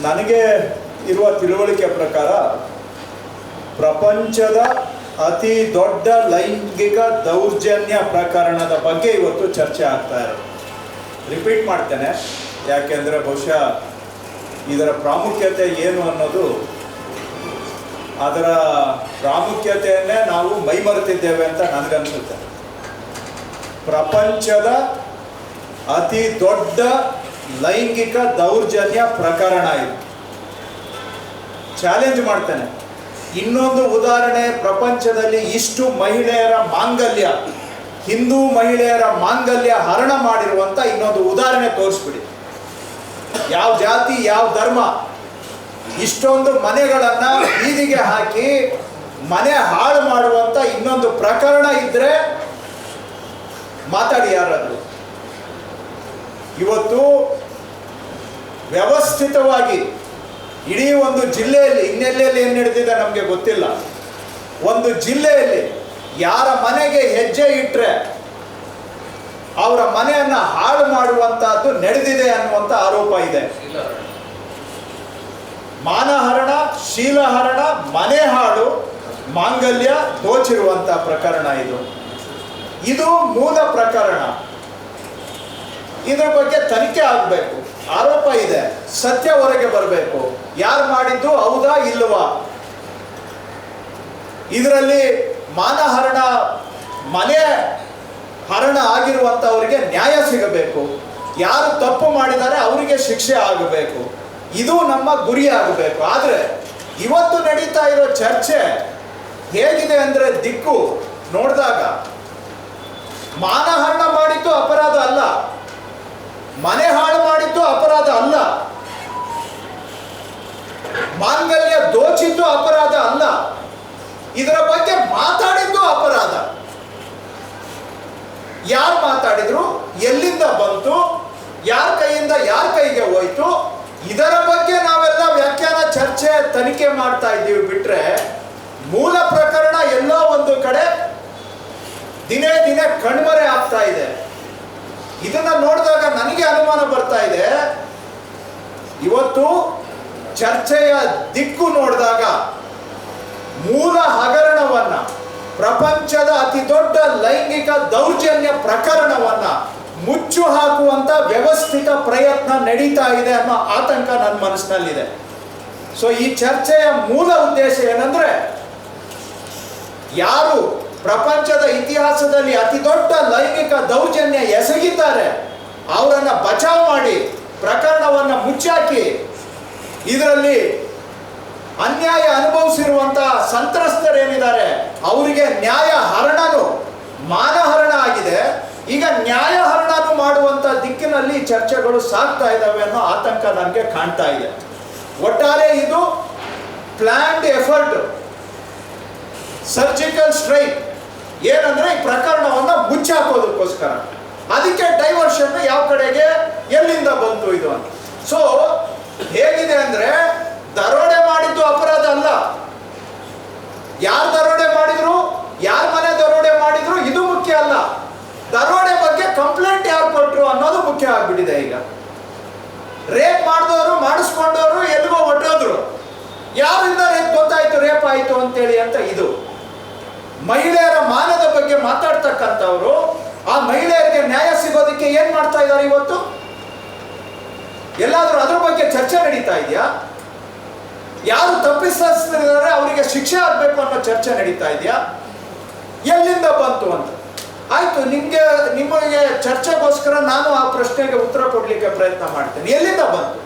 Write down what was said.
ನನಗೆ ಇರುವ ತಿಳುವಳಿಕೆ ಪ್ರಕಾರ ಪ್ರಪಂಚದ ಅತಿ ದೊಡ್ಡ ಲೈಂಗಿಕ ದೌರ್ಜನ್ಯ ಪ್ರಕರಣದ ಬಗ್ಗೆ ಇವತ್ತು ಚರ್ಚೆ ಆಗ್ತಾ ಇದೆ. ರಿಪೀಟ್ ಮಾಡ್ತೇನೆ, ಯಾಕೆಂದರೆ ಬಹುಶಃ ಇದರ ಪ್ರಾಮುಖ್ಯತೆ ಏನು ಅನ್ನೋದು, ಅದರ ಪ್ರಾಮುಖ್ಯತೆಯನ್ನೇ ನಾವು ಮೈಮರೆತಿದ್ದೇವೆ ಅಂತ ನನಗನ್ಸುತ್ತೆ. ಪ್ರಪಂಚದ ಅತಿ ದೊಡ್ಡ ಲೈಂಗಿಕ ದೌರ್ಜನ್ಯ ಪ್ರಕರಣ ಇದು. ಚಾಲೆಂಜ್ ಮಾಡ್ತೇನೆ. ಇನ್ನೊಂದು ಉದಾಹರಣೆ, ಪ್ರಪಂಚದಲ್ಲಿ ಇಷ್ಟು ಮಹಿಳೆಯರ ಮಾಂಗಲ್ಯ, ಹಿಂದೂ ಮಹಿಳೆಯರ ಮಾಂಗಲ್ಯ ಹರಣ ಮಾಡಿರುವಂಥ ಇನ್ನೊಂದು ಉದಾಹರಣೆ ತೋರಿಸ್ಬಿಡಿ. ಯಾವ ಜಾತಿ, ಯಾವ ಧರ್ಮ ಇಷ್ಟೊಂದು ಮನೆಗಳನ್ನು ಬೀದಿಗೆ ಹಾಕಿ ಮನೆ ಹಾಳು ಮಾಡುವಂಥ ಇನ್ನೊಂದು ಪ್ರಕರಣ ಇದ್ದರೆ ಮಾತಾಡಿ ಯಾರಾದರೂ. ಇವತ್ತು ವ್ಯವಸ್ಥಿತವಾಗಿ ಇಡೀ ಒಂದು ಜಿಲ್ಲೆಯಲ್ಲಿ, ಇನ್ನೆಲ್ಲೆಲ್ಲಿ ಏನು ನಡೆದಿದೆ ನಮಗೆ ಗೊತ್ತಿಲ್ಲ, ಒಂದು ಜಿಲ್ಲೆಯಲ್ಲಿ ಯಾರ ಮನೆಗೆ ಹೆಜ್ಜೆ ಇಟ್ಟರೆ ಅವರ ಮನೆಯನ್ನು ಹಾಳು ಮಾಡುವಂತಹದ್ದು ನಡೆದಿದೆ ಅನ್ನುವಂಥ ಆರೋಪ ಇದೆ. ಮಾನಹರಣ, ಶೀಲಹರಣ, ಮನೆ ಹಾಳು, ಮಾಂಗಲ್ಯ ದೋಚಿರುವಂಥ ಪ್ರಕರಣ ಇದು ಮೂಲ ಪ್ರಕರಣ. ಇದರ ಬಗ್ಗೆ ತನಿಖೆ ಆಗಬೇಕು. ಆರೋಪ ಇದೆ, ಸತ್ಯ ಹೊರಗೆ ಬರಬೇಕು. ಯಾರು ಮಾಡಿದ್ದು ಹೌದಾ ಇಲ್ಲವಾ? ಇದರಲ್ಲಿ ಮಾನಹರಣ, ಮನೆ ಹರಣ ಆಗಿರುವಂಥವರಿಗೆ ನ್ಯಾಯ ಸಿಗಬೇಕು. ಯಾರು ತಪ್ಪು ಮಾಡಿದ್ದಾರೆ ಅವರಿಗೆ ಶಿಕ್ಷೆ ಆಗಬೇಕು. ಇದು ನಮ್ಮ ಗುರಿ ಆಗಬೇಕು. ಆದರೆ ಇವತ್ತು ನಡೀತಾ ಇರೋ ಚರ್ಚೆ ಹೇಗಿದೆ ಅಂದರೆ, ದಿಕ್ಕು ನೋಡಿದಾಗ ಮಾನಹರಣ ಮಾಡಿದ್ದು ಅಪರಾಧ ಅಲ್ಲ, ಮನೆ ಹಾಳು ಮಾಡಿದ್ದು ಅಪರಾಧ ಅಲ್ಲ, ಮಾಂಗಲ್ಯ ದೋಚಿದ್ದು ಅಪರಾಧ ಅಲ್ಲ, ಇದರ ಬಗ್ಗೆ ಮಾತಾಡಿದ್ದು ಅಪರಾಧ. ಯಾರು ಮಾತಾಡಿದ್ರು, ಎಲ್ಲಿಂದ ಬಂತು, ಯಾರ ಕೈಯಿಂದ ಯಾರ ಕೈಗೆ ಹೋಯ್ತು, ಇದರ ಬಗ್ಗೆ ನಾವೆಲ್ಲ ವ್ಯಾಖ್ಯಾನ, ಚರ್ಚೆ, ತನಿಖೆ ಮಾಡ್ತಾ ಇದ್ದೀವಿ. ಬಿಟ್ರೆ ಮೂಲ ಪ್ರಕರಣ ಎಲ್ಲೋ ಒಂದು ಕಡೆ ದಿನೇ ದಿನೇ ಕಣ್ಮರೆ ಆಗ್ತಾ ಇದೆ. ಇದನ್ನ ನೋಡಿದಾಗ ನನಗೆ ಅನುಮಾನ ಬರ್ತಾ ಇದೆ. ಇವತ್ತು ಚರ್ಚೆಯ ದಿಕ್ಕು ನೋಡಿದಾಗ ಮೂಲ ಹಗರಣವನ್ನ, ಪ್ರಪಂಚದ ಅತಿ ದೊಡ್ಡ ಲೈಂಗಿಕ ದೌರ್ಜನ್ಯ ಪ್ರಕರಣವನ್ನ ಮುಚ್ಚು ಹಾಕುವಂತ ವ್ಯವಸ್ಥಿತ ಪ್ರಯತ್ನ ನಡೀತಾ ಇದೆ ಅನ್ನೋ ಆತಂಕ ನನ್ನ ಮನಸ್ಸಿನಲ್ಲಿದೆ. ಸೊ ಈ ಚರ್ಚೆಯ ಮೂಲ ಉದ್ದೇಶ ಏನಂದ್ರೆ, ಯಾರು ಪ್ರಪಂಚದ ಇತಿಹಾಸದಲ್ಲಿ ಅತಿ ದೊಡ್ಡ ಲೈಂಗಿಕ ದೌರ್ಜನ್ಯ ಎಸಗಿದ್ದಾರೆ ಅವರನ್ನ ಬಚಾವ್ ಮಾಡಿ, ಪ್ರಕರಣವನ್ನ ಮುಚ್ಚಾಕಿ, ಇದರಲ್ಲಿ ಅನ್ಯಾಯ ಅನುಭವಿಸಿರುವಂತಹ ಸಂತ್ರಸ್ತರೇನಿದ್ದಾರೆ ಅವರಿಗೆ ನ್ಯಾಯ ಹರಣನು, ಮಾನಹರಣ ಆಗಿದೆ, ಈಗ ನ್ಯಾಯ ಹರಣನು ಮಾಡುವಂತ ದಿಕ್ಕಿನಲ್ಲಿ ಚರ್ಚೆಗಳು ಸಾಗ್ತಾ ಇದ್ದಾವೆ ಅನ್ನೋ ಆತಂಕ ನನಗೆ ಕಾಣ್ತಾ ಇದೆ. ಒಟ್ಟಾರೆ ಇದು ಪ್ಲಾನ್ಡ್ ಎಫರ್ಟ್, ಸರ್ಜಿಕಲ್ ಸ್ಟ್ರೈಕ್. ಏನಂದ್ರೆ ಈ ಪ್ರಕರಣವನ್ನ ಮುಚ್ಚಾಕೋದಕ್ಕೋಸ್ಕರ. ಅದಕ್ಕೆ ಡೈವರ್ಷನ್ ಯಾವ ಕಡೆಗೆ, ಎಲ್ಲಿಂದ ಬಂತು ಇದು ಅಂತ. ಸೊ ಹೇಗಿದೆ ಅಂದ್ರೆ, ದರೋಡೆ ಮಾಡಿದ್ದು ಅಪರಾಧ ಅಲ್ಲ, ಯಾರು ದರೋಡೆ ಮಾಡಿದ್ರು, ಯಾರ ಮನೆ ದರೋಡೆ ಮಾಡಿದ್ರು ಇದು ಮುಖ್ಯ ಅಲ್ಲ, ದರೋಡೆ ಬಗ್ಗೆ ಕಂಪ್ಲೇಂಟ್ ಯಾರು ಕೊಟ್ಟರು ಅನ್ನೋದು ಮುಖ್ಯ ಆಗ್ಬಿಟ್ಟಿದೆ. ಈಗ ರೇಪ್ ಮಾಡಿದವರು, ಮಾಡಿಸ್ಕೊಂಡವರು ಎಲ್ಲಿಗೋ ಹೊಟ್ಟೋದ್ರು, ಯಾರಿಂದ ರೇಪ್ ಗೊತ್ತಾಯ್ತು, ರೇಪ್ ಆಯ್ತು ಅಂತೇಳಿ ಅಂತ. ಇದು ಮಹಿಳೆಯರ ಮಾನದ ಬಗ್ಗೆ ಮಾತಾಡ್ತಕ್ಕಂಥವ್ರು, ಆ ಮಹಿಳೆಯರಿಗೆ ನ್ಯಾಯ ಸಿಗೋದಕ್ಕೆ ಏನ್ ಮಾಡ್ತಾ ಇದ್ದಾರೆ ಇವತ್ತು? ಎಲ್ಲಾದ್ರೂ ಅದ್ರ ಬಗ್ಗೆ ಚರ್ಚೆ ನಡೀತಾ ಇದೆಯಾ? ಯಾರು ತಪ್ಪಿಸಿದ್ದಾರೆ ಅವರಿಗೆ ಶಿಕ್ಷೆ ಆಗ್ಬೇಕು ಅನ್ನೋ ಚರ್ಚೆ ನಡೀತಾ ಇದೆಯಾ? ಎಲ್ಲಿಂದ ಬಂತು ಅಂತ. ಆಯ್ತು, ನಿಮಗೆ ಚರ್ಚೆಗೋಸ್ಕರ ನಾನು ಆ ಪ್ರಶ್ನೆಗೆ ಉತ್ತರ ಕೊಡ್ಲಿಕ್ಕೆ ಪ್ರಯತ್ನ ಮಾಡ್ತೇನೆ. ಎಲ್ಲಿಂದ ಬಂತು?